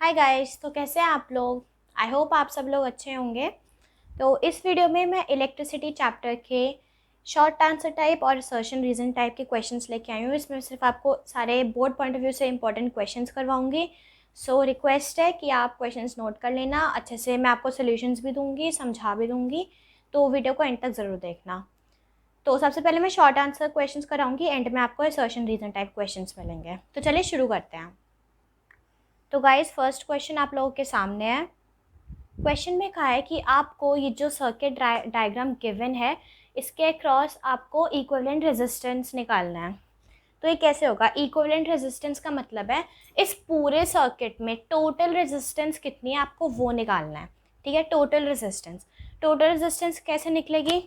Hi guys, तो कैसे हैं आप लोग। आई होप आप सब लोग अच्छे होंगे। तो इस वीडियो में मैं इलेक्ट्रिसिटी चैप्टर के शॉर्ट आंसर टाइप और असर्शन रीजन टाइप के क्वेश्चंस लेके आई हूँ। इसमें सिर्फ आपको सारे बोर्ड पॉइंट ऑफ व्यू से इंपॉर्टेंट क्वेश्चंस करवाऊंगी। सो रिक्वेस्ट है कि आप क्वेश्चंस नोट कर लेना अच्छे से। मैं आपको सोल्यूशंस भी दूंगी, समझा भी दूंगी, तो वीडियो को एंड तक ज़रूर देखना। तो सबसे पहले मैं शॉर्ट आंसर क्वेश्चंस कराऊंगी, एंड में आपको असर्शन रीजन टाइप क्वेश्चंस मिलेंगे। तो चलिए शुरू करते हैं। तो गाइस, फर्स्ट क्वेश्चन आप लोगों के सामने है। क्वेश्चन में कहा है कि आपको ये जो सर्किट डायग्राम गिवन है, इसके अक्रॉस आपको इक्विवेलेंट रेजिस्टेंस निकालना है। तो ये कैसे होगा? इक्विवेलेंट रेजिस्टेंस का मतलब है इस पूरे सर्किट में टोटल रेजिस्टेंस कितनी है, आपको वो निकालना है। ठीक है, टोटल रेजिस्टेंस कैसे निकलेगी?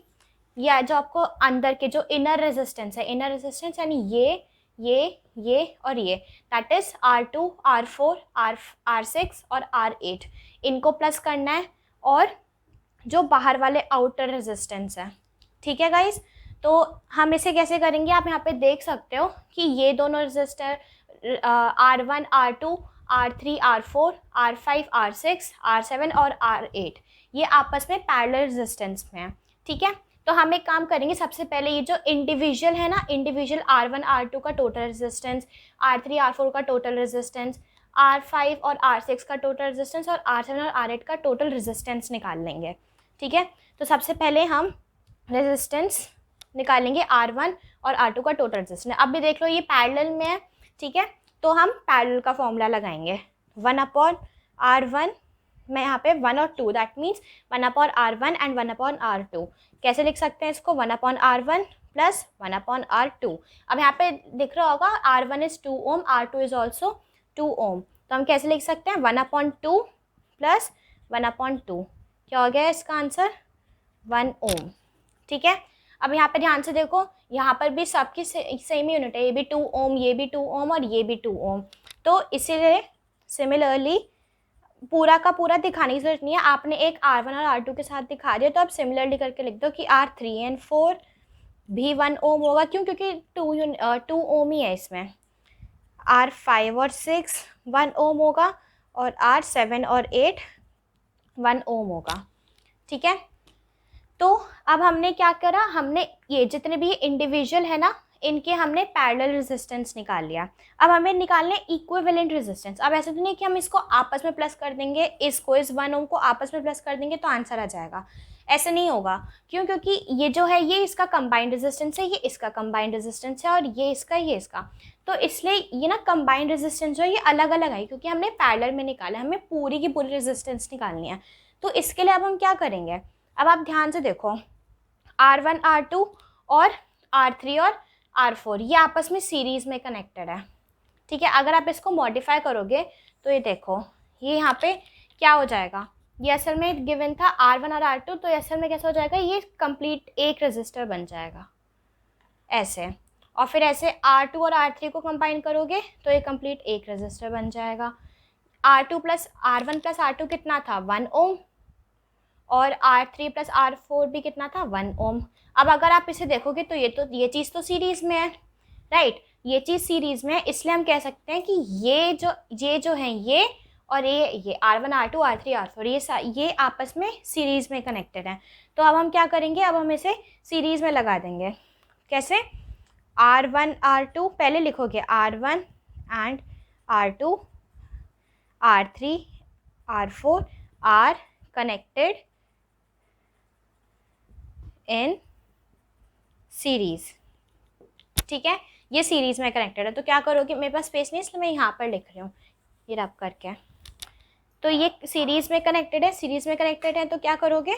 या जो आपको अंदर के जो इनर रेजिस्टेंस है, इनर रेजिस्टेंस यानी ये और ये, that is R2, R4, R6 और R8, इनको प्लस करना है। और जो बाहर वाले आउटर रेजिस्टेंस है। ठीक है गाइस, तो हम इसे कैसे करेंगे? आप यहाँ पे देख सकते हो कि ये दोनों resistor R1, R2, R3, R4, R5, R6, R7 और R8 ये आपस में पैरेलल रेजिस्टेंस में है। ठीक है, तो हम एक काम करेंगे। सबसे पहले ये जो इंडिविजुअल है ना, इंडिविजुअल R1, R2 का टोटल रेजिस्टेंस, R3, R4 का टोटल रेजिस्टेंस, R5 और R6 का टोटल रेजिस्टेंस और R7 और R8 का टोटल रेजिस्टेंस निकाल लेंगे। ठीक है, तो सबसे पहले हम रेजिस्टेंस निकालेंगे R1 और R2 का टोटल रेजिस्टेंस। अब भी देख लो ये पैरेलल में है। ठीक है, तो हम पैरेलल का फॉर्मूला लगाएंगे 1/R1 में, यहाँ पे 1 और 2, that means 1/R1 and 1/R2। कैसे लिख सकते हैं इसको? 1/R1 plus 1/R2। अब यहाँ पे दिख रहा होगा R1 is 2 ohm, R2 is also 2 ohm, तो हम कैसे लिख सकते हैं? 1/2 प्लस 1/2। क्या हो गया इसका आंसर? 1 ओम। ठीक है, अब यहाँ पे ध्यान से देखो, यहाँ पर भी सबकी सेम यूनिट है। ये भी 2 ओम, ये भी 2 ओम और ये भी 2 ओम। तो इसीलिए सिमिलरली पूरा का पूरा दिखाने की जरूरत नहीं है। आपने एक R1 और R2 के साथ दिखा दिया, तो आप सिमिलरली करके लिख दो कि R3 एंड 4 भी 1 ओम होगा। क्यों? क्योंकि 2 ओम ही है इसमें। R5 और 6 1 ओम होगा और R7 और 8 1 ओम होगा। ठीक है, तो अब हमने क्या करा? हमने ये जितने भी इंडिविजुअल है ना, इनके हमने पैरेलल रेजिस्टेंस निकाल लिया। अब हमें निकालने इक्विवेलेंट रेजिस्टेंस। अब ऐसा तो नहीं कि हम इसको आपस में प्लस कर देंगे, इसको इस 1 ओम को आपस में प्लस कर देंगे तो आंसर आ जाएगा। ऐसे नहीं होगा। क्यों? क्योंकि ये जो है ये इसका कंबाइंड रेजिस्टेंस है, ये इसका कंबाइंड रेजिस्टेंस है और ये इसका। तो इसलिए ये ना कंबाइंड रेजिस्टेंस जो है ये अलग अलग है, क्योंकि हमने पैरेलल में निकाला, हमें पूरी की पूरी रेजिस्टेंस निकालनी है। तो इसके लिए अब हम क्या करेंगे? अब आप ध्यान से देखो, R1, R2 और R3 और R4 ये आपस में सीरीज़ में कनेक्टेड है। ठीक है, अगर आप इसको मॉडिफाई करोगे तो ये देखो, ये यहाँ पे क्या हो जाएगा? ये असल में गिवन था R1 और R2, तो ये असल में कैसा हो जाएगा? ये कंप्लीट एक रजिस्टर बन जाएगा ऐसे। और फिर ऐसे R2 और R3 को कंबाइन करोगे तो ये कंप्लीट एक रजिस्टर बन जाएगा। R2 plus R1 plus R2 कितना था? 1 ओम। और R3 प्लस R4 भी कितना था? 1 ओम। अब अगर आप इसे देखोगे तो ये चीज़ तो सीरीज़ में है, राइट? ये चीज़ सीरीज़ में है, इसलिए हम कह सकते हैं कि ये जो है ये और ये R1, R2, R3, R4 ये आपस में सीरीज़ में कनेक्टेड है। तो अब हम क्या करेंगे? अब हम इसे सीरीज़ में लगा देंगे। कैसे? R1, R2 पहले लिखोगे R1 and R2, R3, R4 are connected in series. ठीक है, ये सीरीज में कनेक्टेड है। तो क्या करोगे? मेरे पास स्पेस नहीं इसलिए मैं यहाँ पर लिख रही हूँ ये रब करके। तो ये सीरीज में कनेक्टेड है, तो क्या करोगे?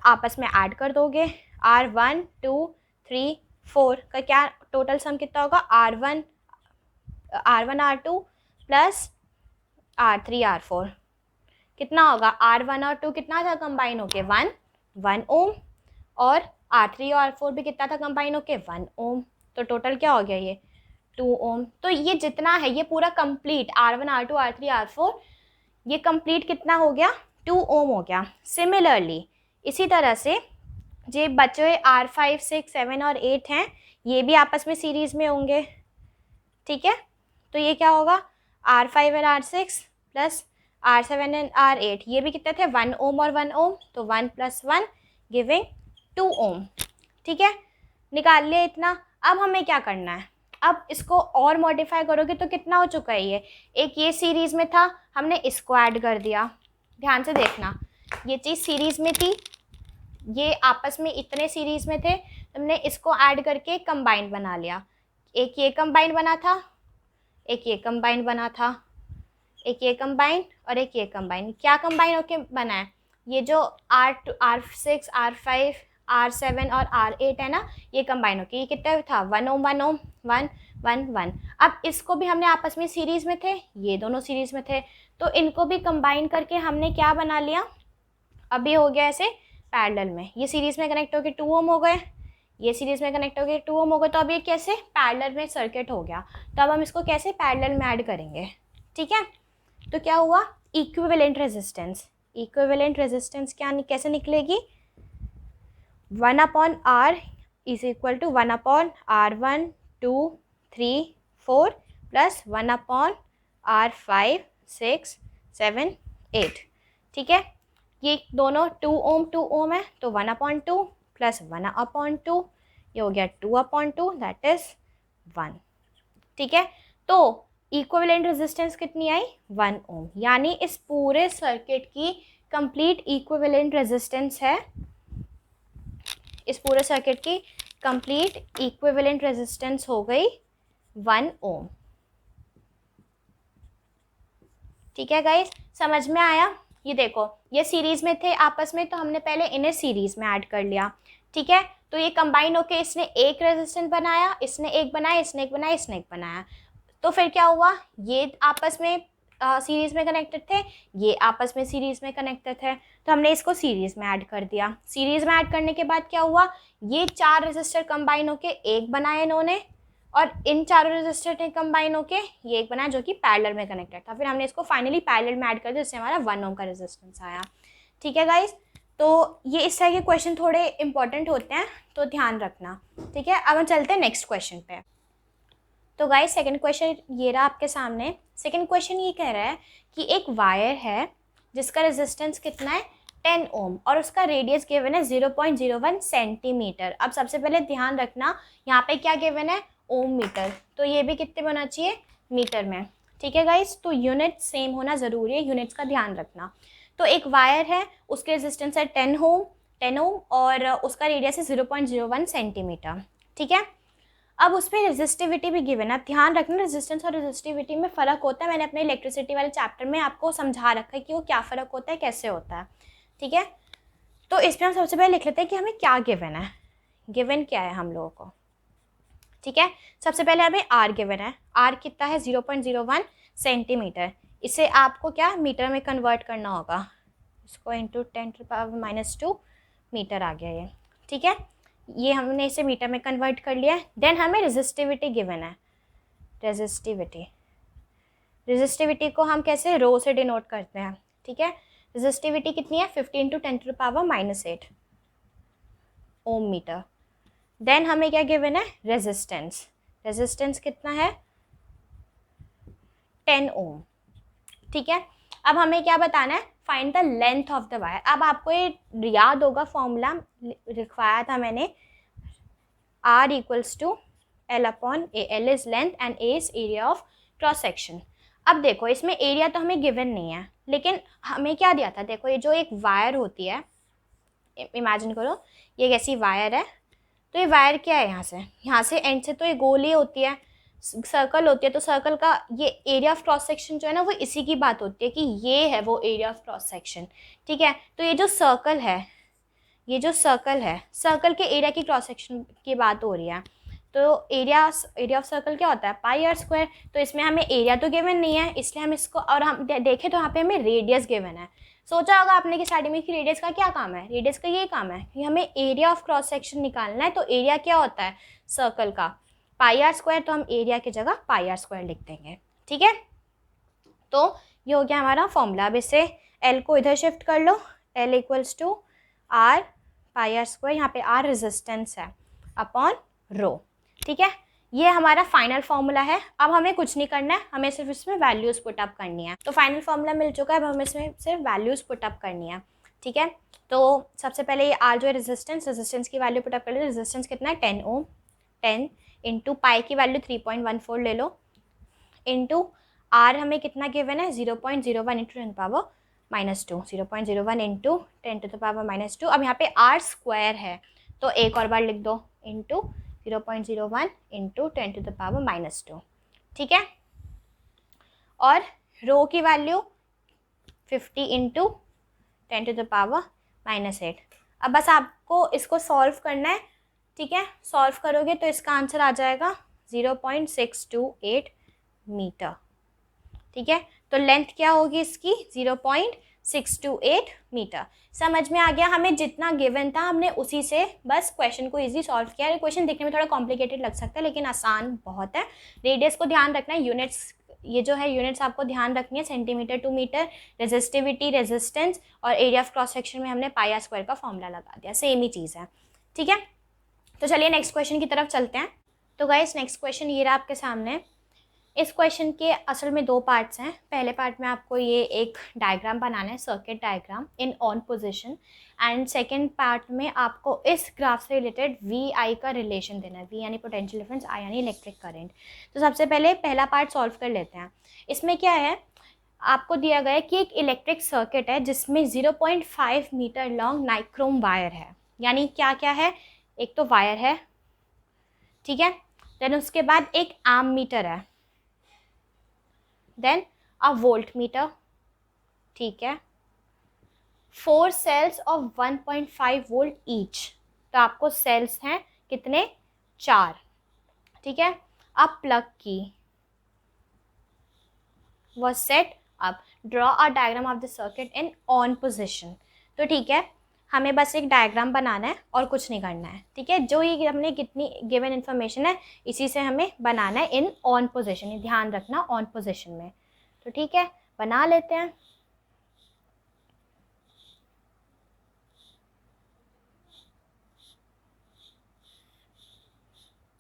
आपस में ऐड कर दोगे। R1, 2, 3, 4 का क्या टोटल सम कितना होगा? R1, R2 plus R3, R4 कितना होगा? R1 और 2 कितना था कंबाइन होके? 1 ओम। और R3 और R4 भी कितना था कंबाइन होके? 1 ओम। तो टोटल क्या हो गया? ये 2 ओम। तो ये जितना है ये पूरा complete R1, R2, R3, R4 ये कंप्लीट कितना हो गया? 2 ओम हो गया। सिमिलरली इसी तरह से जो बचे हुए R5, 6, 7 और 8 हैं ये भी आपस में सीरीज में होंगे। ठीक है, तो ये क्या होगा? R5 और R6 plus R7 and R8 ये भी कितने थे, 1 ओम और 1 ओम, तो 1 + 1 गिविंग 2 ओम। ठीक है, निकाल लिया इतना। अब हमें क्या करना है, अब इसको और मॉडिफाई करोगे तो कितना हो चुका है, ये एक ये सीरीज़ में था, हमने इसको ऐड कर दिया। ध्यान से देखना, ये चीज़ सीरीज़ में थी, ये आपस में इतने सीरीज़ में थे, हमने इसको ऐड करके कंबाइंड बना लिया। एक ये कंबाइंड बना था, एक ये कंबाइंड बना था, एक ये कंबाइंड और एक ये कंबाइंड। क्या कंबाइन होके बना है, ये जो R2 R6 R5 R7 और R8 है ना, ये कंबाइन होके ये कितना था, 1 ओम 1 ओम 1 1 1। अब इसको भी हमने आपस में सीरीज़ में थे, ये दोनों सीरीज़ में थे, तो इनको भी कंबाइन करके हमने क्या बना लिया, अभी हो गया ऐसे पैरेलल में। ये सीरीज़ में कनेक्ट होके 2 ओम हो गए, ये सीरीज़ में कनेक्ट होके 2 ओम हो गए, तो अब ये कैसे पैरेलल में सर्किट हो गया। तो अब हम इसको कैसे पैरेलल में ऐड करेंगे। ठीक है, तो क्या हुआ, इक्विवेलेंट रेजिस्टेंस। इक्विवेलेंट रेजिस्टेंस क्या कैसे निकलेगी, 1/R is equal to 1/R1 2 3 4 plus 1/R5 6 7 8। ठीक है, ये दोनों 2 ओम है, तो 1/2 प्लस 1/2, ये हो गया 2/2, दैट इज 1। ठीक है, तो इक्विवेलेंट रेजिस्टेंस कितनी आई, 1 ओम, यानी इस पूरे सर्किट की कंप्लीट इक्विवेलेंट रेजिस्टेंस है, इस पूरे सर्किट की कंप्लीट इक्विवेलेंट रेजिस्टेंस हो गई 1 ओम। ठीक है गाइस, समझ में आया। ये देखो, ये सीरीज़ में थे आपस में, तो हमने पहले इन्हें सीरीज़ में ऐड कर लिया। ठीक है, तो ये कंबाइन होके इसने एक रेजिस्टेंस बनाया, इसने एक बनाया, इसने एक बनाया, इसने एक बनाया, तो फिर क्या हुआ, ये आपस में सीरीज़ में कनेक्टेड थे, ये आपस में सीरीज़ में कनेक्टेड थे, तो हमने इसको सीरीज़ में ऐड कर दिया। सीरीज़ में ऐड करने के बाद क्या हुआ, ये 4 रेजिस्टर कंबाइन होके एक बनाया इन्होंने, और इन चारों रेजिस्टर ने कंबाइन होके ये एक बनाया जो कि पैरेलल में कनेक्टेड था। फिर हमने इसको फाइनली पैरेलल में ऐड कर दिया, जिससे हमारा 1 ओम का रेजिस्टेंस आया। ठीक है गाइस, तो ये इस तरह के क्वेश्चन थोड़े इंपॉर्टेंट होते हैं, तो ध्यान रखना। ठीक है, अब हम चलते हैं नेक्स्ट क्वेश्चन पे। तो गाइस सेकंड क्वेश्चन ये रहा आपके सामने। सेकंड क्वेश्चन ये कह रहा है कि एक वायर है जिसका रेजिस्टेंस कितना है, 10 ओम, और उसका रेडियस गिवन है 0.01 सेंटीमीटर। अब सबसे पहले ध्यान रखना, यहाँ पे क्या गिवन है, ओम मीटर, तो ये भी कितने होना चाहिए, मीटर में। ठीक है गाइस, तो यूनिट सेम होना ज़रूरी है, यूनिट्स का ध्यान रखना। तो एक वायर है, उसके रेजिस्टेंस है 10 ओम और उसका रेडियस है 0.01 सेंटीमीटर। ठीक है, अब उसमें रेजिस्टिविटी भी गिवन है। अब ध्यान रखना, रेजिस्टेंस और रेजिस्टिविटी में फ़र्क होता है, मैंने अपने इलेक्ट्रिसिटी वाले चैप्टर में आपको समझा रखा है कि वो क्या फ़र्क होता है, कैसे होता है। ठीक है, तो इसमें हम सबसे पहले लिख लेते हैं कि हमें क्या गिवन है, गिवन क्या है हम लोगों को। ठीक है, सबसे पहले हमें आर गिवन है, आर कितना है, 0.01 सेंटीमीटर। इसे आपको क्या मीटर में कन्वर्ट करना होगा, इसको इंटू 10⁻⁻2 मीटर आ गया ये। ठीक है, ये हमने इसे मीटर में कन्वर्ट कर लिया। देन हमें रेजिस्टिविटी गिवन है, रेजिस्टिविटी को हम कैसे, रो से डिनोट करते हैं। ठीक है, रेजिस्टिविटी कितनी है, 15 × 10⁻⁻8 ओम मीटर। देन हमें क्या गिवन है, रेजिस्टेंस, रेजिस्टेंस कितना है, 10 ओम। ठीक है, अब हमें क्या बताना है, find the length of the wire. अब आपको ये याद होगा, फॉर्मूला लिखवाया था मैंने, R = L/A। L is length and A is area of cross section. अब देखो, इसमें एरिया तो हमें गिवन नहीं है, लेकिन हमें क्या दिया था, देखो ये जो एक वायर होती है, इमेजिन करो ये एक ऐसी वायर है, तो ये वायर क्या है, यहाँ से एंड से तो ये गोल ही होती है, सर्कल होती है, तो सर्कल का ये एरिया ऑफ क्रॉस सेक्शन जो है ना, वो इसी की बात होती है कि ये है वो एरिया ऑफ क्रॉस सेक्शन। ठीक है, तो ये जो सर्कल है, ये जो सर्कल है, सर्कल के एरिया की क्रॉस सेक्शन की बात हो रही है, तो एरिया ऑफ सर्कल क्या होता है, πr²। तो इसमें हमें एरिया तो गिवन नहीं है, इसलिए हम इसको, और हम देखें तो यहाँ पे हमें रेडियस गिवन है। सोचा होगा आपने कि स्टार्टिंग में कि रेडियस का क्या काम है, रेडियस का ये काम है कि हमें एरिया ऑफ क्रॉस सेक्शन निकालना है। तो एरिया क्या होता है सर्कल का, πr², तो हम एरिया की जगह πr² लिख देंगे। ठीक है, तो ये हो गया हमारा फॉर्मूला। अब इसे L को इधर शिफ्ट कर लो, L = R πr², यहाँ पे R रेजिस्टेंस है अपॉन रो। ठीक है, ये हमारा फाइनल फार्मूला है। अब हमें कुछ नहीं करना है, हमें सिर्फ इसमें वैल्यूज़ पुटअप करनी है। तो फाइनल फार्मूला मिल चुका है, अब हमें इसमें सिर्फ वैल्यूज़ पुटअप करनी है, ठीक है। तो सबसे पहले ये आर जो है रेजिस्टेंस की वैल्यू पुटअप कर लो। रेजिस्टेंस कितना है 10 ओम, 10 इंटू पाई की वैल्यू 3.14 ले लो, इंटू आर हमें कितना गिवन है 0.01 इंटू 10⁻², 0.01 इंटू 10⁻²। अब यहाँ पे आर स्क्वायर है तो एक और बार लिख दो, इंटू 0.01 इंटू 10⁻², ठीक है। और रो की वैल्यू 50 इंटू 10⁻⁻8। अब बस आपको इसको सॉल्व करना है, ठीक है। सॉल्व करोगे तो इसका आंसर आ जाएगा 0.628 मीटर, ठीक है। तो लेंथ क्या होगी इसकी 0.628 मीटर। समझ में आ गया? हमें जितना गिवन था हमने उसी से बस क्वेश्चन को इजी सॉल्व किया है। क्वेश्चन दिखने में थोड़ा कॉम्प्लिकेटेड लग सकता है लेकिन आसान बहुत है। रेडियस को ध्यान रखना है, यूनिट्स ये जो है यूनिट्स आपको ध्यान रखनी है, centimetre to metre. Resistivity, resistance और एरिया ऑफ क्रॉस सेक्शन में हमने पाई आर स्क्वायर का फॉर्मूला लगा दिया, सेम ही चीज़ है, ठीक है। तो चलिए नेक्स्ट क्वेश्चन की तरफ चलते हैं। तो गाइस नेक्स्ट क्वेश्चन ये रहा आपके सामने। इस क्वेश्चन के असल में दो पार्ट्स हैं। पहले पार्ट में आपको ये एक डायग्राम बनाना है, circuit diagram in on position, and second part में आपको इस ग्राफ से रिलेटेड वी आई का रिलेशन देना है। वी यानी पोटेंशियल डिफरेंस, आई यानी इलेक्ट्रिक करंट। तो सबसे पहले पहला पार्ट सॉल्व कर लेते हैं। इसमें क्या है, आपको दिया गया है कि एक इलेक्ट्रिक सर्किट है जिसमें 0.5 मीटर लॉन्ग नाइक्रोम वायर है। यानी क्या क्या है, एक तो वायर है, ठीक है, देन उसके बाद एक आर्म मीटर है, देन अ वोल्ट मीटर, ठीक है, 4 सेल्स ऑफ 1.5 वोल्ट ईच। तो आपको सेल्स हैं कितने, 4, ठीक है। अब प्लग की was set up, draw a diagram of the circuit in on position। तो ठीक है, हमें बस एक डायग्राम बनाना है और कुछ नहीं करना है, ठीक है। जो ये हमने कितनी गिवन इन्फॉर्मेशन है इसी से हमें बनाना है इन ऑन पोजीशन, ये ध्यान रखना ऑन पोजीशन में। तो ठीक है, बना लेते हैं।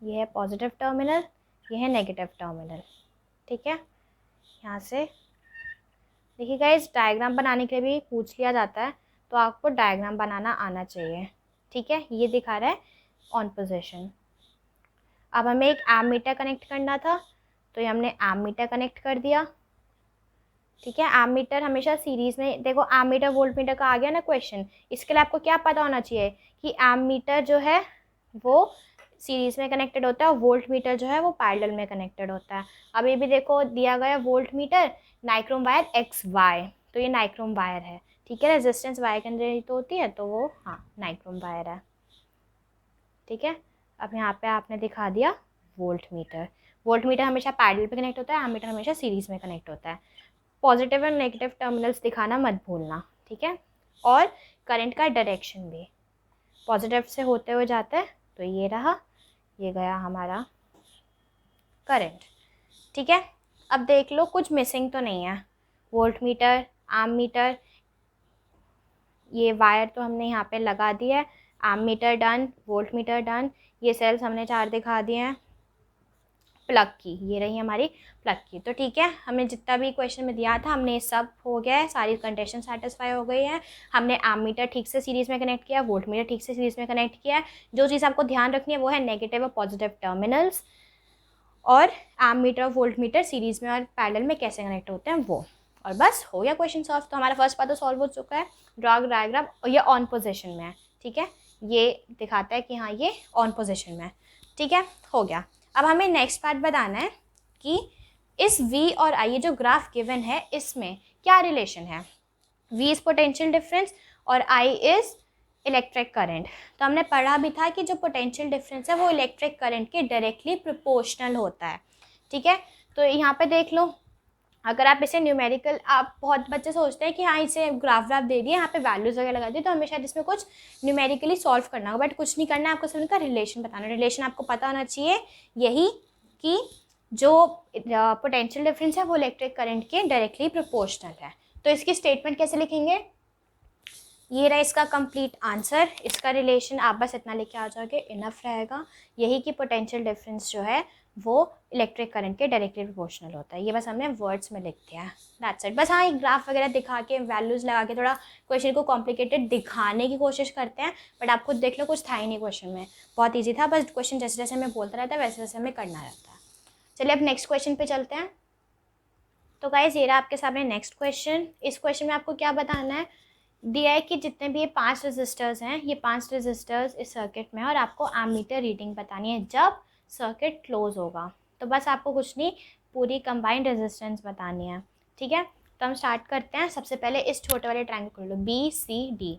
ये है पॉजिटिव टर्मिनल, ये है नेगेटिव टर्मिनल, ठीक है। यहाँ से देखिए गाइस, डायग्राम बनाने के लिए भी पूछ लिया जाता है तो आपको डायग्राम बनाना आना चाहिए, ठीक है। ये दिखा रहा है ऑन पोजीशन। अब हमें एक एमीटर कनेक्ट करना था तो ये हमने एमीटर कनेक्ट कर दिया, ठीक है। एमीटर हमेशा सीरीज़ में, देखो एमीटर वोल्ट मीटर का आ गया ना क्वेश्चन। इसके लिए आपको क्या पता होना चाहिए कि एमीटर जो है वो सीरीज़ में कनेक्टेड होता है और वोल्ट मीटर जो है वो पैरेलल में कनेक्टेड होता है। अब ये भी देखो दिया गया voltmeter, nichrome wire x y, तो ये नाइक्रोम वायर है, ठीक है। रेजिस्टेंस वाई के अंदर तो होती है तो वो हाँ नाइक्रोम वायर है, ठीक है। अब यहाँ पे आपने दिखा दिया वोल्ट मीटर। वोल्ट मीटर हमेशा पैरेलल पे कनेक्ट होता है, एमीटर हमेशा सीरीज़ में कनेक्ट होता है। पॉजिटिव और नेगेटिव टर्मिनल्स दिखाना मत भूलना, ठीक है। और करंट का डायरेक्शन भी पॉजिटिव से होते हुए जाता है, तो ये रहा, ये गया हमारा करंट, ठीक है। अब देख लो कुछ मिसिंग तो नहीं है, वोल्ट मीटर, आर्म मीटर, ये वायर तो हमने यहाँ पे लगा दिया है, ammeter done, voltmeter done, ये सेल्स हमने 4 दिखा दिए हैं। प्लग की ये रही हमारी प्लग की। तो ठीक है, हमें जितना भी क्वेश्चन में दिया था हमने सब हो गया है, सारी कंडीशन सेटिस्फाई हो गई है। हमने एमीटर ठीक से सीरीज़ में कनेक्ट किया, वोल्ट मीटर ठीक से सीरीज़ में कनेक्ट किया है। जो चीज़ आपको ध्यान रखनी है वो है नेगेटिव और पॉजिटिव टर्मिनल्स, और एमीटर और वोल्ट मीटर सीरीज़ में और पैरेलल में कैसे कनेक्ट होते हैं वो। और बस हो गया क्वेश्चन सॉल्व। तो हमारा फर्स्ट पार्ट तो सॉल्व हो चुका है। ड्रॉ डायग्राम, और ये ऑन पोजिशन में है, ठीक है, ये दिखाता है कि हाँ ये ऑन पोजिशन में है, ठीक है, हो गया। अब हमें नेक्स्ट पार्ट बताना है कि इस V और I, ये जो ग्राफ गिवन है इसमें क्या रिलेशन है। V इज़ पोटेंशियल डिफरेंस और I इज़ इलेक्ट्रिक करंट। तो हमने पढ़ा भी था कि जो पोटेंशियल डिफरेंस है वो इलेक्ट्रिक करंट के डायरेक्टली प्रोपोर्शनल होता है, ठीक है। तो यहाँ पे देख लो, अगर आप इसे न्यूमेरिकल, आप बहुत बच्चे सोचते हैं कि हाँ इसे ग्राफ दे दिए, यहाँ पे वैल्यूज़ वगैरह लगा दिए तो हमें शायद इसमें कुछ न्यूमेरिकली सॉल्व करना होगा, बट कुछ नहीं करना है आपको, सिर्फ इनका रिलेशन बताना। रिलेशन आपको पता होना चाहिए यही कि जो पोटेंशियल डिफरेंस है वो इलेक्ट्रिक करंट के डायरेक्टली प्रोपोर्शनल है। तो इसकी स्टेटमेंट कैसे लिखेंगे, ये रहा इसका कंप्लीट आंसर। इसका रिलेशन आप बस इतना लेके आ जाओगे, इनफ रहेगा। यही कि पोटेंशियल डिफरेंस जो है वो इलेक्ट्रिक करंट के डायरेक्टली प्रोपोर्शनल होता है। ये बस हमने वर्ड्स में लिख दिया है, दैट्स इट। बस हाँ, एक ग्राफ वगैरह दिखा के वैल्यूज़ लगा के थोड़ा क्वेश्चन को कॉम्प्लिकेटेड दिखाने की कोशिश करते हैं, बट आप खुद देख लो कुछ था ही नहीं क्वेश्चन में, बहुत ईजी था। बस क्वेश्चन जैसे जैसे हमें बोलता रहता है वैसे वैसे हमें करना रहता है। चलिए अब नेक्स्ट क्वेश्चन पे चलते हैं। तो गाइस ये रहा आपके सामने नेक्स्ट क्वेश्चन। इस क्वेश्चन में आपको क्या बताना है, दिया है कि जितने भी ये 5 रजिस्टर्स हैं, ये 5 रजिस्टर्स इस सर्किट में है और आपको एमीटर रीडिंग बतानी है जब सर्किट क्लोज होगा। तो बस आपको कुछ नहीं, पूरी कंबाइंड रेजिस्टेंस बतानी है, ठीक है। तो हम स्टार्ट करते हैं। सबसे पहले इस छोटे वाले ट्रायंगल को लो, BCD,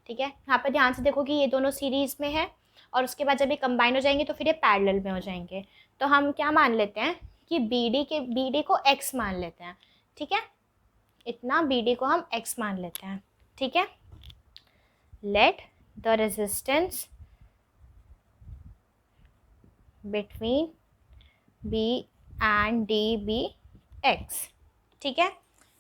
ठीक है। यहाँ पर ध्यान से देखो कि ये दोनों सीरीज़ में है और उसके बाद जब ये कंबाइन हो जाएंगे तो फिर ये पैरेलल में हो जाएंगे। तो हम क्या मान लेते हैं कि BD को X मान लेते हैं, ठीक है। इतना BD को हम X मान लेते हैं, ठीक है। Let the resistance between B and D be X, ठीक है।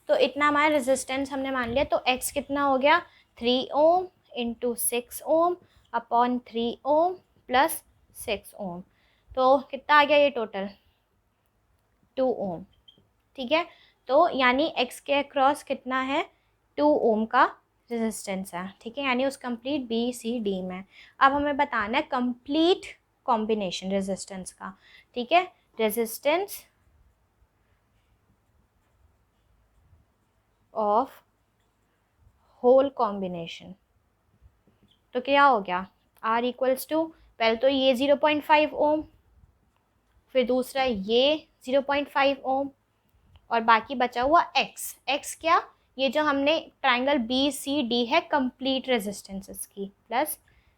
तो इतना हमारा रेजिस्टेंस हमने मान लिया। तो X कितना हो गया, 3 ओम इंटू 6 ओम अपॉन 3 ओम प्लस 6 ओम। तो कितना आ गया ये टोटल, 2 ओम, ठीक है। तो यानी X के अक्रॉस कितना है, 2 ओम का रेजिस्टेंस है, ठीक है। यानी उस कंप्लीट BCD में अब हमें बताना है कंप्लीट कॉम्बिनेशन रेजिस्टेंस का, ठीक है। Resistance of whole combination. तो क्या हो गया, R इक्वल्स टू, पहले तो ये 0.5 ओम, फिर दूसरा ये 0.5 ओम और बाकी बचा हुआ X क्या, ये जो हमने ट्रायंगल BCD है कंप्लीट रेजिस्टेंसेस की, प्लस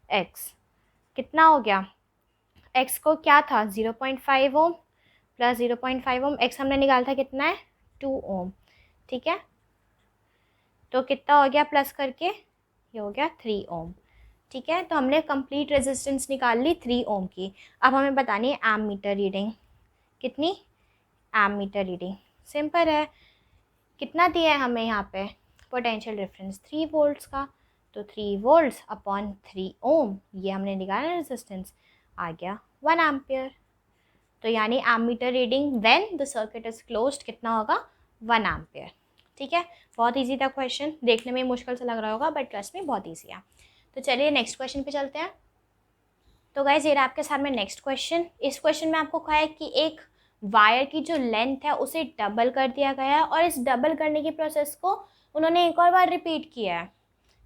X कितना हो गया, X को क्या था 0.5 ओम प्लस 0.5 ओम, X हमने निकाला था कितना है 2 ओम, ठीक है। तो कितना हो गया प्लस करके, ये हो गया 3 ओम, ठीक है। तो हमने कंप्लीट रेजिस्टेंस निकाल ली 3 ओम की। अब हमें बतानी है एमीटर रीडिंग, कितनी, एमीटर रीडिंग सिंपल है, कितना दिया है हमें यहाँ पे पोटेंशियल डिफरेंस 3 वोल्ट्स का। तो 3 वोल्ट्स अपॉन 3 ओम, ये हमने निकाला रेजिस्टेंस, आ गया 1 एम्पियर। तो यानी ammeter reading when the circuit is closed कितना होगा, 1 एम्पियर, ठीक है। बहुत इजी था क्वेश्चन, देखने में मुश्किल से लग रहा होगा बट ट्रस्ट में बहुत ईजी है। तो चलिए नेक्स्ट क्वेश्चन पे चलते हैं। तो गाइस ये रहा आपके सामने नेक्स्ट क्वेश्चन। इस क्वेश्चन में आपको कहा है कि एक वायर की जो लेंथ है उसे डबल कर दिया गया है और इस डबल करने की प्रोसेस को उन्होंने एक और बार रिपीट किया है।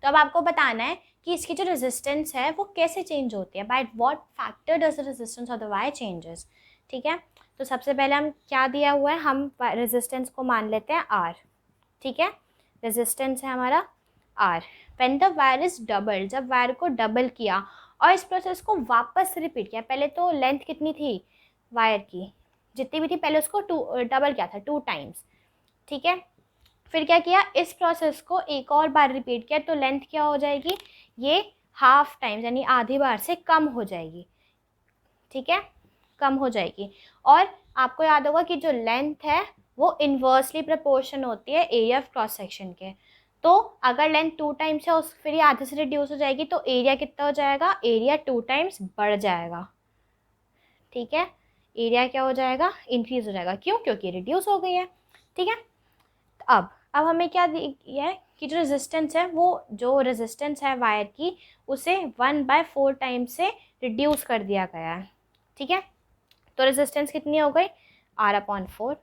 तो अब आपको बताना है कि इसकी जो रेजिस्टेंस है वो कैसे चेंज होती है, by what factor does the resistance of the wire changes, ठीक है। तो सबसे पहले हम क्या दिया हुआ है, हम रेजिस्टेंस को मान लेते हैं R, ठीक है। रेजिस्टेंस है हमारा R। When the wire is double, जब वायर को डबल किया और इस प्रोसेस को वापस रिपीट किया, पहले तो लेंथ कितनी थी वायर की, जितनी भी थी पहले उसको डबल किया था 2 टाइम्स, ठीक है। फिर क्या किया, इस प्रोसेस को एक और बार रिपीट किया तो लेंथ क्या हो जाएगी, ये हाफ टाइम्स यानी आधी बार से कम हो जाएगी, ठीक है, कम हो जाएगी। और आपको याद होगा कि जो लेंथ है वो इन्वर्सली प्रोपोर्शन होती है एरिया ऑफ क्रॉस सेक्शन के। तो अगर लेंथ 2 टाइम्स है उस फिर ये आधे से रिड्यूस हो जाएगी तो एरिया कितना हो जाएगा, एरिया 2 टाइम्स बढ़ जाएगा, ठीक है। एरिया क्या हो जाएगा, इंक्रीज हो जाएगा, क्यों, क्योंकि रिड्यूस हो गई है, ठीक है। अब हमें क्या दिया है कि जो रेजिस्टेंस है वो, जो रेजिस्टेंस है वायर की उसे 1/4 टाइम से रिड्यूस कर दिया गया है, ठीक है। तो रेजिस्टेंस कितनी हो गई, R/4,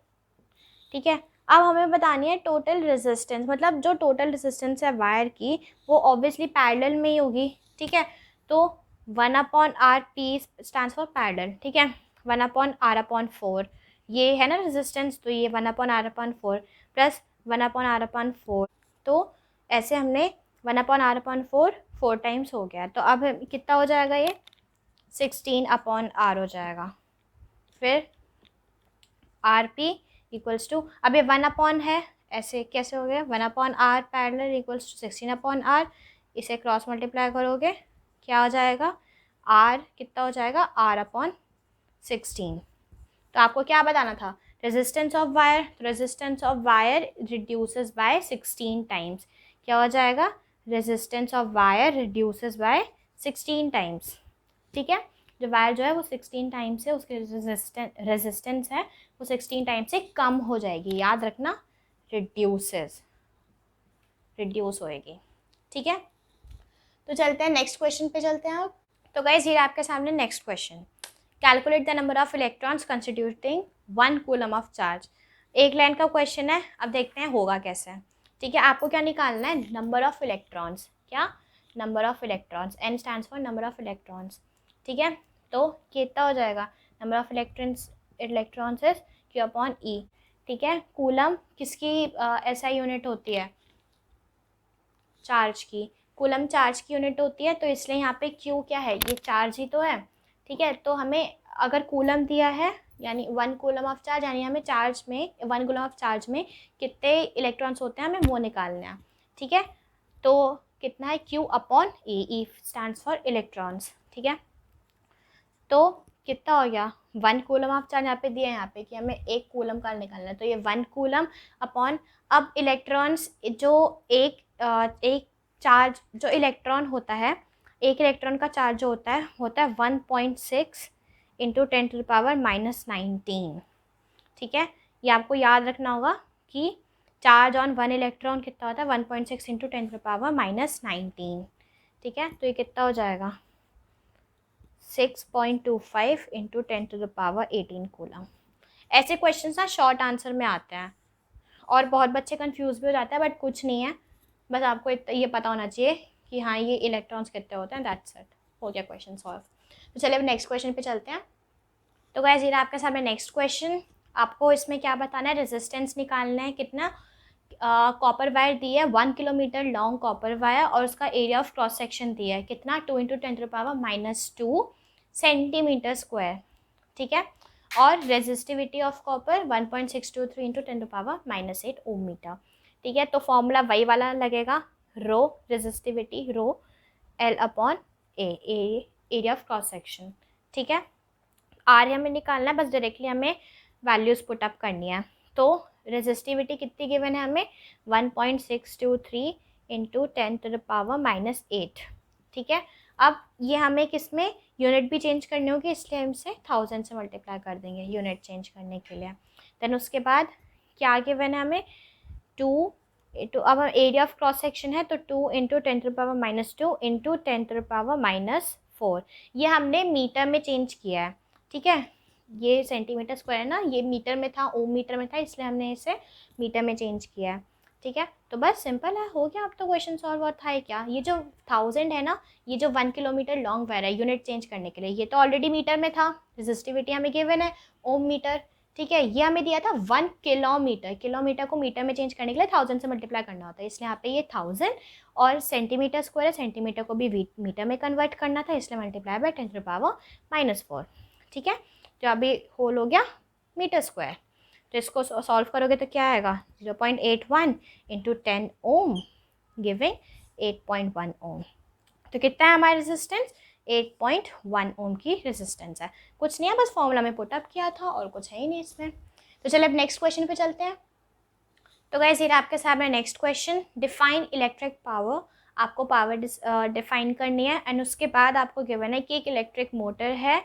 ठीक है। अब हमें बतानी है टोटल रेजिस्टेंस, मतलब जो टोटल रेजिस्टेंस है वायर की वो ऑब्वियसली पैरेलल में ही होगी, ठीक है। तो 1/R, P stands for parallel, ठीक है। 1/R/4 ये है ना रेजिस्टेंस, तो ये 1/R/4 प्लस 1/R/4, तो ऐसे हमने 1/R/4 4 टाइम्स हो गया। तो अब कितना हो जाएगा, ये 16/R हो जाएगा। फिर RP इक्वल्स टू, अब ये 1 है, ऐसे कैसे हो गया, 1/R parallel equals to 16/R, इसे क्रॉस मल्टीप्लाई करोगे क्या हो जाएगा, R कितना हो जाएगा, R/16। तो आपको क्या बताना था, resistance of wire, resistance of wire reduces by 16 times, क्या हो जाएगा, resistance of wire reduces by 16 times, ठीक है। जो वायर जो है वो 16 टाइम से उसके रेजिस्टेंस है वो 16 टाइम से कम हो जाएगी, याद रखना, रिड्यूस होएगी। ठीक है, तो चलते हैं नेक्स्ट क्वेश्चन पे चलते हैं आप। तो गाइस ये आपके सामने next question, calculate the number of electrons constituting 1 coulomb of charge. एक लाइन का क्वेश्चन है, अब देखते हैं होगा कैसे। ठीक है, आपको क्या निकालना है, नंबर ऑफ इलेक्ट्रॉन्स, क्या, number of electrons, N stands for number of electrons. ठीक है, तो कितना हो जाएगा, number of electrons is Q upon E. ठीक है, कूलम किसकी एसआई यूनिट होती है, चार्ज की, कूलम चार्ज की यूनिट होती है, तो इसलिए यहाँ पे क्यू क्या है, ये चार्ज ही तो है। ठीक है, तो हमें अगर कूलम दिया है यानी 1 कूलम ऑफ चार्ज, यानी हमें चार्ज में 1 कूलम ऑफ चार्ज में कितने इलेक्ट्रॉन्स होते हैं हमें वो निकालना है। ठीक है, तो कितना है, Q upon E, E stands for electrons. ठीक है, तो कितना हो गया, 1 कूलम ऑफ चार्ज यहाँ पे दिया है, यहाँ पे कि हमें 1 कूलम का निकालना है, तो ये 1 कूलम अपॉन, अब इलेक्ट्रॉन्स जो एक चार्ज जो इलेक्ट्रॉन होता है, एक इलेक्ट्रॉन का चार्ज जो होता है 1.6 इंटू 10⁻⁻19। ठीक है, ये आपको याद रखना होगा कि चार्ज ऑन 1 इलेक्ट्रॉन कितना होता है, 1.6 इंटू 10⁻⁻19। ठीक है, तो ये कितना हो जाएगा, 6.25 इंटू 10⁻18 कूलम। ऐसे क्वेश्चन ना शॉर्ट आंसर में आते हैं और बहुत बच्चे कंफ्यूज भी हो जाते हैं, बट कुछ नहीं है, बस आपको ये पता होना चाहिए कि हाँ ये इलेक्ट्रॉन्स कितने होते हैं, दैट्स इट, हो गया क्वेश्चन सॉल्व। तो चलिए अब नेक्स्ट क्वेश्चन पे चलते हैं। तो गाइस ये आपके सामने नेक्स्ट क्वेश्चन, आपको इसमें क्या बताना है, रेजिस्टेंस निकालना है, कितना, कॉपर वायर दी है 1 किलोमीटर लॉन्ग कॉपर वायर और उसका एरिया ऑफ क्रॉस सेक्शन दिया है कितना, 2 इंटू 10⁻⁻2 सेंटीमीटर स्क्वायर। ठीक है, और resistivity of copper 1.623 into 10⁻⁻8 ohm metre. ठीक है, तो फॉर्मूला वही वाला लगेगा, rho resistivity rho L upon A, area of cross section. ठीक है, आर हमें निकालना है, बस डायरेक्टली हमें वैल्यूज़ पुट अप करनी है। तो रेजिस्टिविटी कितनी गिवन है हमें, 1.623 इंटू 10⁻⁻8। ठीक है, अब ये हमें किस में यूनिट भी चेंज करनी होगी, इसलिए हम इसे 1000 से मल्टीप्लाई कर देंगे यूनिट चेंज करने के लिए। देन उसके बाद क्या गिवन है हमें, 2 इंटू, अब एरिया ऑफ क्रॉस सेक्शन है तो 2 इंटू 10⁻⁻2 इंटू 10⁻⁻4, ये हमने मीटर में चेंज किया है। ठीक है, ये सेंटीमीटर स्क्वायर है ना, ये मीटर में था, ओम मीटर में था, इसलिए हमने इसे मीटर में चेंज किया है। ठीक है, तो बस सिंपल है, हो गया अब तो क्वेश्चन सॉल्व। और था क्या, ये जो 1000 है ना, ये जो 1 किलोमीटर लॉन्ग वायर है यूनिट चेंज करने के लिए, ये तो ऑलरेडी मीटर में था, रेजिस्टिविटी हमें गिवन है ओम मीटर। ठीक है, ये हमें दिया था 1 किलोमीटर, किलोमीटर को मीटर में चेंज करने के लिए 1000 से मल्टीप्लाई करना होता है, इसलिए यहाँ पे ये 1000, और सेंटीमीटर स्क्वायर है, सेंटीमीटर को भी मीटर में कन्वर्ट करना था, इसलिए मल्टीप्लाई बाय 10⁻⁻4। ठीक है, तो अभी होल हो गया मीटर स्क्वायर, तो इसको सॉल्व करोगे तो क्या आएगा, 0.81 इंटू 10 ओम गिविंग 8.1 ओम। तो कितना है हमारा रेजिस्टेंस, 8.1 ओम की रेजिस्टेंस है, कुछ नहीं है, बस फॉर्मूला में पुटअप किया था और कुछ है ही नहीं इसमें। तो चलिए अब नेक्स्ट क्वेश्चन पे चलते हैं। तो गाइस ये आपके सामने next question, define electric power, आपको पावर डिफाइन करनी है, एंड उसके बाद आपको गिवन है कि एक इलेक्ट्रिक मोटर है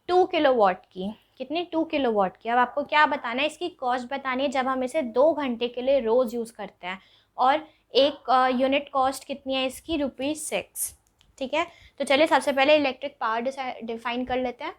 2 किलोवाट की, कितनी, 2 किलोवाट की। अब आपको क्या बताना है, इसकी कॉस्ट बतानी है जब हम इसे 2 घंटे के लिए रोज़ यूज़ करते हैं, और एक यूनिट कॉस्ट कितनी है इसकी, ₹6। ठीक है, तो चलिए सबसे पहले इलेक्ट्रिक पावर डिफाइन कर लेते हैं।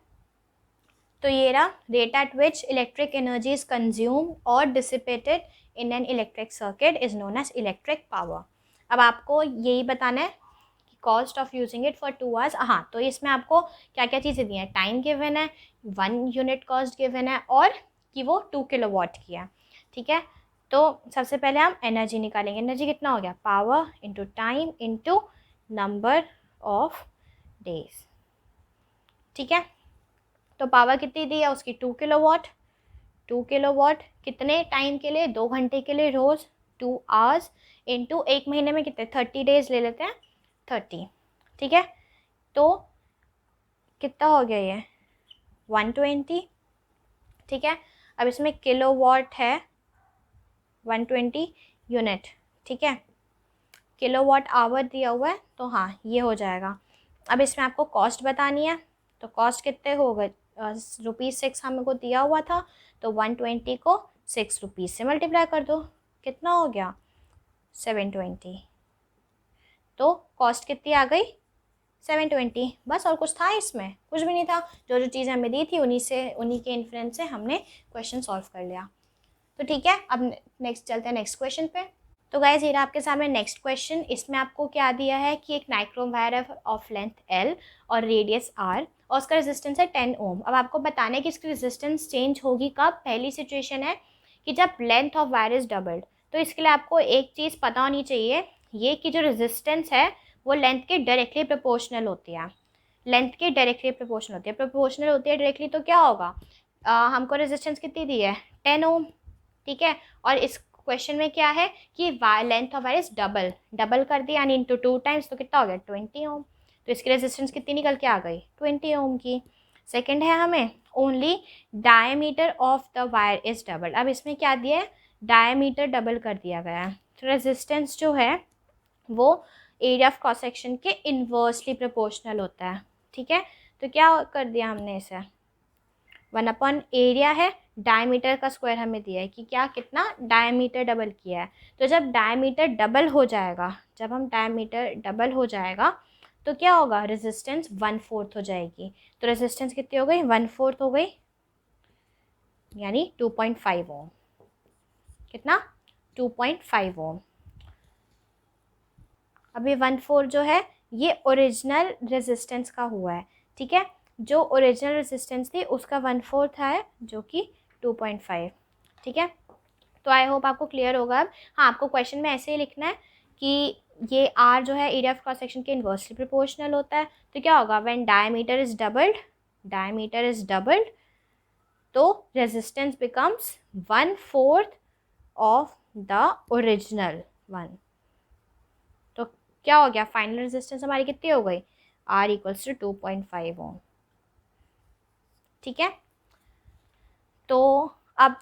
तो ये रहा, rate at which electric energy is consume और dissipated in an electric circuit is known as electric power. अब आपको यही बताना है कि cost of using it for 2 hours. हाँ, तो इसमें आपको क्या क्या चीज़ें दी हैं, टाइम गिवन है, 1 यूनिट कॉस्ट गिवन है, और कि वो 2 किलोवाट की है। ठीक है, तो सबसे पहले हम एनर्जी निकालेंगे, एनर्जी कितना हो गया, power into time into number of days. ठीक है, तो पावर कितनी दी है उसकी, 2 किलोवाट, 2 किलोवाट कितने टाइम के लिए, 2 घंटे के लिए रोज़, 2 आवर्स इंटू एक महीने में कितने, 30 डेज ले लेते हैं, 30। ठीक है, तो कितना हो गया ये, 120। ठीक है, अब इसमें किलोवाट है 120 यूनिट। ठीक है, किलोवाट आवर दिया हुआ है, तो हाँ ये हो जाएगा। अब इसमें आपको कॉस्ट बतानी है, तो कॉस्ट कितने हो गए, ₹6 हमको दिया हुआ था, तो 120 को 6 रुपीज़ से मल्टीप्लाई कर दो, कितना हो गया 720। तो कॉस्ट कितनी आ गई 720। बस, और कुछ था इसमें? कुछ भी नहीं था। जो जो चीज़ हमें दी थी उन्हीं के इन्फ्लुएंस से हमने क्वेश्चन सॉल्व कर लिया। तो ठीक है, अब नेक्स्ट चलते हैं नेक्स्ट क्वेश्चन पे। तो गाइस ये रहा आपके सामने नेक्स्ट क्वेश्चन। इसमें आपको क्या दिया है कि एक नाइक्रोम वायर है ऑफ लेंथ L और रेडियस R और उसका रेजिस्टेंस है 10 ओम। अब आपको बताना है कि इसकी रेजिस्टेंस चेंज होगी कब। पहली सिचुएशन है कि जब length of wire is doubled. तो इसके लिए आपको एक चीज़ पता होनी चाहिए, ये कि जो रेजिस्टेंस है वो लेंथ के डायरेक्टली प्रोपोर्शनल होती है। लेंथ के डायरेक्टली प्रोपोर्शनल होती है। प्रोपोर्शनल होती है डायरेक्टली, तो क्या होगा, हमको रेजिस्टेंस कितनी दी है 10 ओम, ठीक है। और इस क्वेश्चन में क्या है कि length of wire is double कर दिया यानी इंटू 2 टाइम्स, तो कितना हो गया 20 ओम। तो इसकी रेजिस्टेंस कितनी निकल के आ गई 20 ओम की। सेकंड है हमें only diameter of the wire is double. अब इसमें क्या दिया है, डायमीटर डबल कर दिया गया है। तो रेजिस्टेंस जो है वो एरिया ऑफ क्रॉस सेक्शन के इन्वर्सली प्रोपोर्शनल होता है, ठीक है। तो क्या कर दिया हमने इसे, 1 एरिया है, डायमीटर का स्क्वायर हमें दिया है कि क्या कितना डायमीटर डबल किया है। तो जब डायमीटर डबल हो जाएगा, जब हम डायमीटर डबल हो जाएगा तो क्या होगा, रेजिस्टेंस 1/4 हो जाएगी। तो रेजिस्टेंस कितनी हो गई 1/4 हो गई, यानी 2.5 ओम। कितना 2.5 ओम। अभी 1/4 जो है ये ओरिजिनल रेजिस्टेंस का हुआ है, ठीक है। जो ओरिजिनल रेजिस्टेंस थी उसका 1/4 है जो कि 2.5, ठीक है। तो आई होप आपको क्लियर होगा अब। हाँ, आपको क्वेश्चन में ऐसे ही लिखना है कि ये R जो है एरिया ऑफ क्रॉस सेक्शन के इन्वर्सली प्रोपोर्शनल होता है। तो क्या होगा, व्हेन डायमीटर इज डबल्ड तो resistance becomes 1/4 of the original one. तो क्या हो गया, फाइनल रेजिस्टेंस हमारी कितनी हो गई, R = 2.5 ओम, ठीक है। तो अब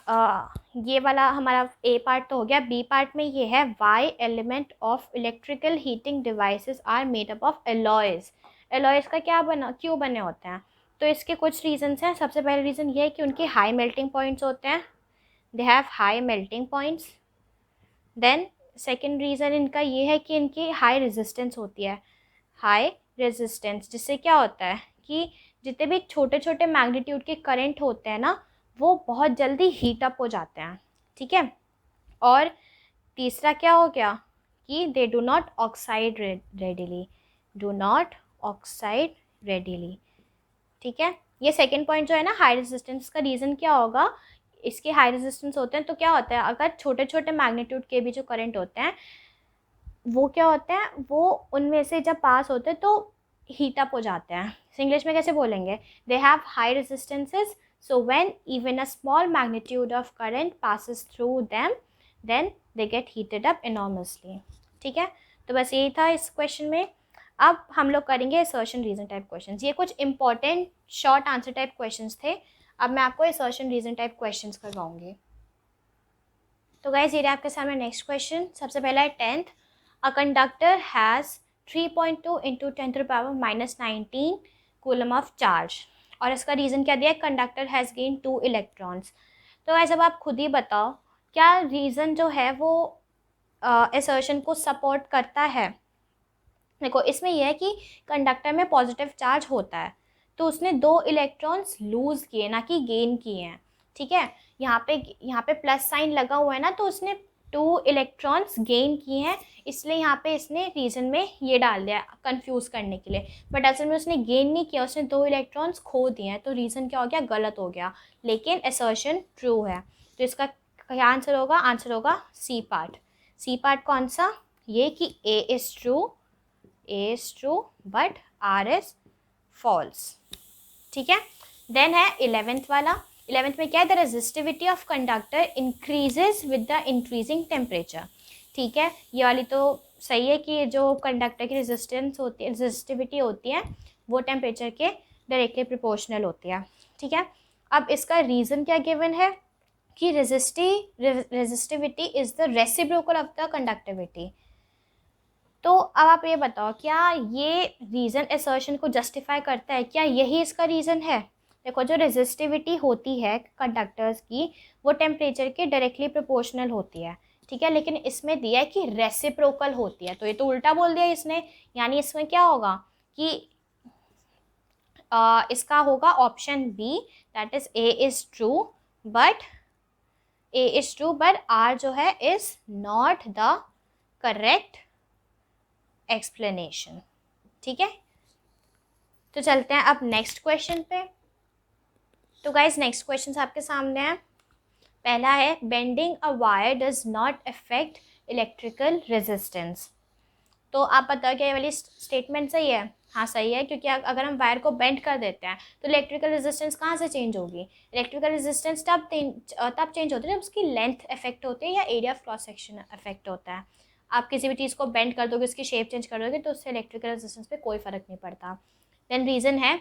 ये वाला हमारा ए पार्ट तो हो गया। बी पार्ट में ये है why element of electrical heating devices are made up of alloys. Alloys का क्यों बने होते हैं, तो इसके कुछ रीजंस हैं। सबसे पहले रीज़न ये है कि उनके हाई मेल्टिंग पॉइंट्स होते हैं, they have high melting points. Then second reason इनका ये है कि इनकी हाई रेजिस्टेंस होती है, हाई रेजिस्टेंस, जिससे क्या होता है कि जितने भी छोटे छोटे मैग्नीट्यूड के करंट होते हैं ना वो बहुत जल्दी हीट अप हो जाते हैं, ठीक है। और तीसरा क्या हो गया कि they do not oxide readily, ठीक है। ये सेकेंड पॉइंट जो है ना हाई रेजिस्टेंस का रीज़न क्या होगा, इसके हाई रेजिस्टेंस होते हैं तो क्या होता है, अगर छोटे छोटे मैग्नीट्यूड के भी जो करंट होते हैं वो क्या होते हैं, वो उनमें से जब पास होते हैं तो हीट अप हो जाते हैं। इंग्लिश में कैसे बोलेंगे, दे have high resistances, so when even a small magnitude of current passes through them then they get heated up enormously, ठीक है। तो बस यही था इस क्वेश्चन में। अब हम लोग करेंगे असर्शन रीजन टाइप क्वेश्चंस। ये कुछ important short answer type questions थे। अब मैं आपको असर्शन रीजन टाइप क्वेश्चंस करवाऊंगी। तो गाइस ये रहा आपके सामने नेक्स्ट क्वेश्चन। सबसे पहला है 10th, a conductor has 3.2 × 10⁻⁻19 coulomb of charge. और इसका रीज़न क्या दिया है, कंडक्टर हैज़ गेन 2 इलेक्ट्रॉन्स। तो ऐसा अब आप खुद ही बताओ क्या रीज़न जो है वो असर्शन को सपोर्ट करता है। देखो इसमें यह है कि कंडक्टर में पॉजिटिव चार्ज होता है तो उसने 2 इलेक्ट्रॉन्स लूज़ किए ना कि गेन किए हैं, ठीक है। यहाँ पे प्लस साइन लगा हुआ है ना, तो उसने 2 इलेक्ट्रॉन्स गेन किए हैं, इसलिए यहाँ पे इसने रीज़न में ये डाल दिया कंफ्यूज करने के लिए। बट असल में उसने गेन नहीं किया, उसने 2 इलेक्ट्रॉन्स खो दिए हैं, तो रीज़न क्या हो गया, गलत हो गया। लेकिन असर्शन ट्रू है। तो इसका क्या आंसर होगा, आंसर होगा सी पार्ट। सी पार्ट कौन सा, ये कि A is true but R is false, ठीक है। देन है 11th वाला। 11th में क्या है, the resistivity of conductor increases with the increasing temperature, ठीक है। ये वाली तो सही है कि जो कंडक्टर की रेजिस्टिविटी होती है वो टेम्परेचर के डायरेक्टली प्रोपोर्शनल होती है, ठीक है। अब इसका रीज़न क्या गिवन है कि resistivity is the reciprocal of the conductivity. तो अब आप ये बताओ, क्या ये रीज़न असर्शन को जस्टिफाई करता है? क्या यही इसका रीज़न है? देखो, जो रेजिस्टिविटी होती है कंडक्टर्स की वो टेम्परेचर के डायरेक्टली प्रोपोर्शनल होती है, ठीक है, लेकिन इसमें दिया है कि रेसिप्रोकल होती है, तो ये तो उल्टा बोल दिया इसने। यानी इसमें क्या होगा कि इसका होगा option B, that is A is true but R जो है is not the correct explanation. ठीक है, तो चलते हैं अब नेक्स्ट क्वेश्चन पे। तो गाइज नेक्स्ट क्वेश्चन आपके सामने है। पहला है, bending a wire does not affect electrical resistance. तो आप बताओ क्या ये वाली स्टेटमेंट सही है? हाँ सही है, क्योंकि अगर हम वायर को बेंड कर देते हैं तो इलेक्ट्रिकल रेजिस्टेंस कहाँ से चेंज होगी? इलेक्ट्रिकल रेजिस्टेंस तब चेंज होती है जब उसकी लेंथ अफेक्ट होती है या area of cross section affect होता है। आप किसी भी चीज़ को बेंड कर दोगे, उसकी शेप चेंज कर दोगे, तो उससे इलेक्ट्रिकल रेजिस्टेंस पे कोई फ़र्क नहीं पड़ता। देन रीज़न है,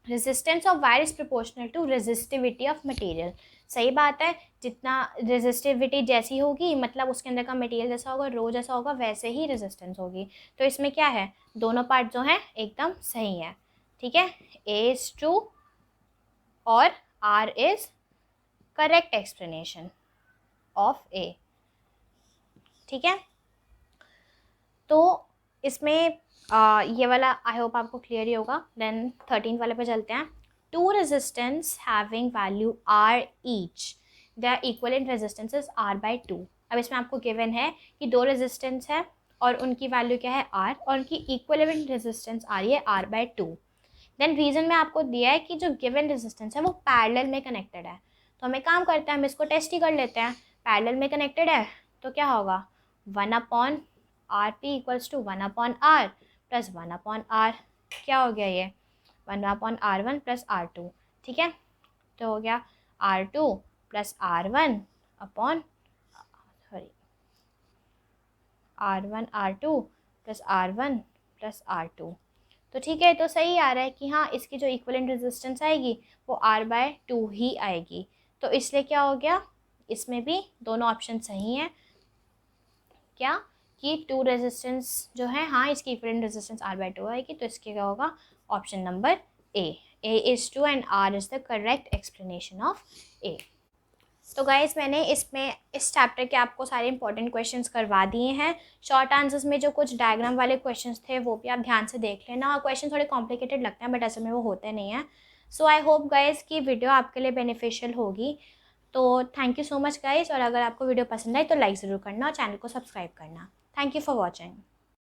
resistance of wire is proportional to resistivity of material. सही बात है, जितना रेजिस्टिविटी जैसी होगी मतलब उसके अंदर का मटेरियल जैसा होगा, रो जैसा होगा, वैसे ही रेजिस्टेंस होगी। तो इसमें क्या है, दोनों पार्ट जो हैं एकदम सही है। ठीक है, ए इज़ ट्रू और R is correct explanation of A. ठीक है, तो इसमें ये वाला आई होप आपको क्लियर ही होगा। देन 13 वाले पे चलते हैं। Two resistance having value R each, their equivalent resistances are by 2। अब इसमें आपको गिवन है कि दो रेजिस्टेंस है और उनकी वैल्यू क्या है आर, और उनकी इक्विवेलेंट रेजिस्टेंस आ रही है आर बाय 2। देन रीज़न में आपको दिया है कि जो गिवन रेजिस्टेंस है वो पैरेलल में कनेक्टेड है। तो हमें काम करते हैं, हम इसको टेस्ट ही कर लेते हैं। पैरेलल में कनेक्टेड है तो क्या होगा, 1/RP equals to 1/R plus 1/R। क्या हो गया ये, 1/R1 प्लस R2। ठीक है, तो हो गया R2 plus R1 upon R2 plus R1 plus R2। तो ठीक है, तो सही आ रहा है कि हाँ इसकी जो इक्विवेलेंट रेजिस्टेंस आएगी वो R/2 ही आएगी। तो इसलिए क्या हो गया, इसमें भी दोनों ऑप्शन सही हैं। क्या कि टू रेजिस्टेंस जो है, हाँ इसकी इक्विवेलेंट रेजिस्टेंस R/2 आएगी। तो इसके क्या होगा, option number A is true and R is the correct explanation of A. तो गाइस मैंने इसमें इस चैप्टर के आपको सारे इंपॉर्टेंट क्वेश्चंस करवा दिए हैं। शॉर्ट आंसर्स में जो कुछ डायग्राम वाले क्वेश्चंस थे वो भी आप ध्यान से देख लेना। और क्वेश्चन थोड़े कॉम्प्लिकेटेड लगते हैं बट असल में वो होते नहीं हैं। सो आई होप गाइस कि वीडियो आपके लिए बेनिफिशियल होगी। तो thank you so much guys, और अगर आपको वीडियो पसंद आए तो लाइक ज़रूर करना और चैनल को सब्सक्राइब करना। Thank you for watching.